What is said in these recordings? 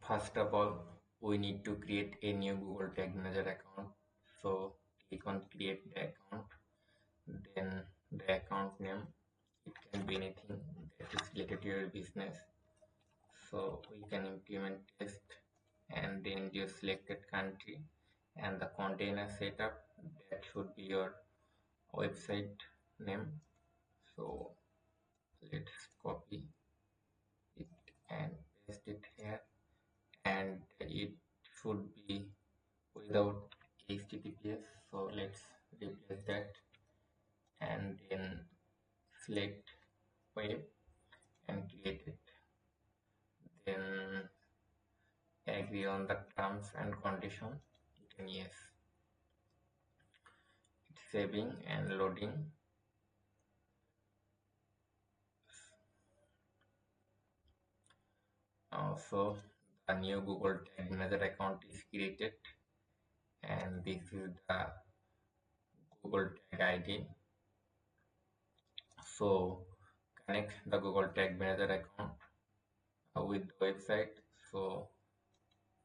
First of all, we need to create a new Google Tag Manager account. So click on create the account, then the account name. It can be anything that is related to your business. So we can implement test, and then your selected country and the container setup, that should be your website name. So let's copy it and paste it here, and it should be without HTTPS. So let's replace that, and then select web and create it, then agree on the terms and conditions. Then yes, it's saving and loading. So the new Google Tag Manager account is created, and this is the Google Tag ID. So connect the Google Tag Manager account with the website. So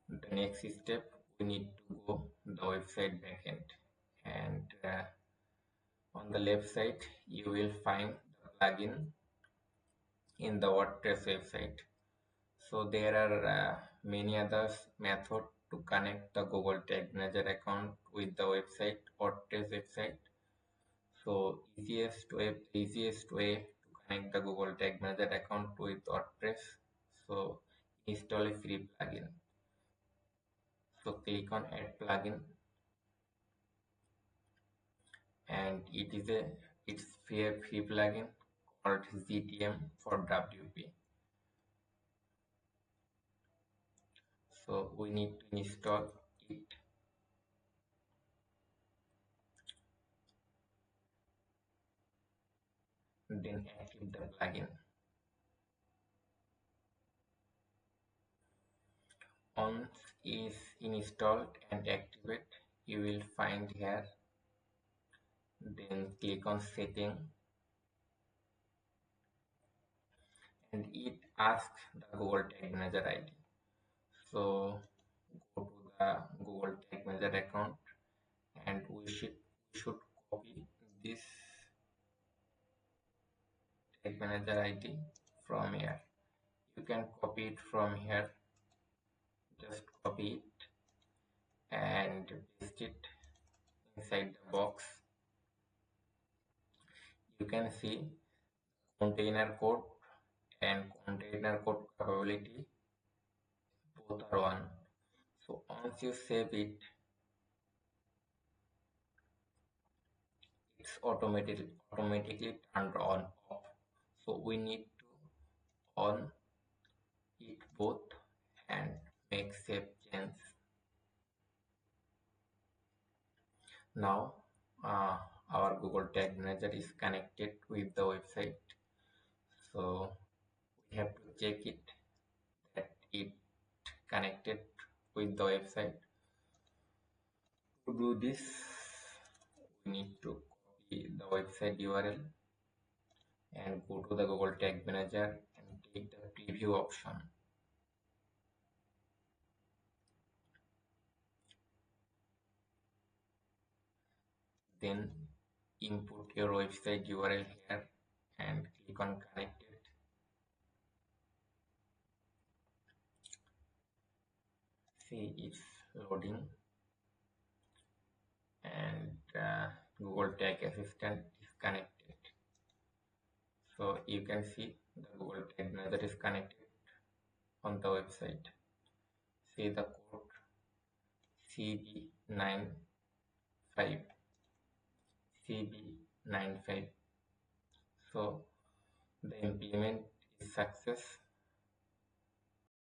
the next step, we need to go the website backend, and on the left side you will find the plugin in the WordPress website. So there are many other methods to connect the Google Tag Manager account with the WordPress website. So easiest way to connect the Google Tag Manager account with WordPress. So install a free plugin. So click on add plugin, and it's free plugin called ZTM for WP. So we need to install it, then activate the plugin. Once is installed and activate, you will find here, then click on setting, and it asks the Google Tag Manager ID. So go to the Google Tag Manager account, and we should copy this Tag Manager ID from here. You can copy it from here. Just copy it and paste it inside the box. You can see container code and container code capability, both are one. So once you save it, it's automatically turned on off. So we need to on it both and make save change. Now our Google Tag Manager is connected with the website. So we have to check it that it connected with the website. To do this, we need to copy the website URL and go to the Google Tag Manager and take the preview option. Then input your website URL here and click on connect it. See, it's loading, and Google Tag Assistant is connected. So you can see the Google Tag Manager is connected on the website. See the code CB95 CB95. So the implement is success.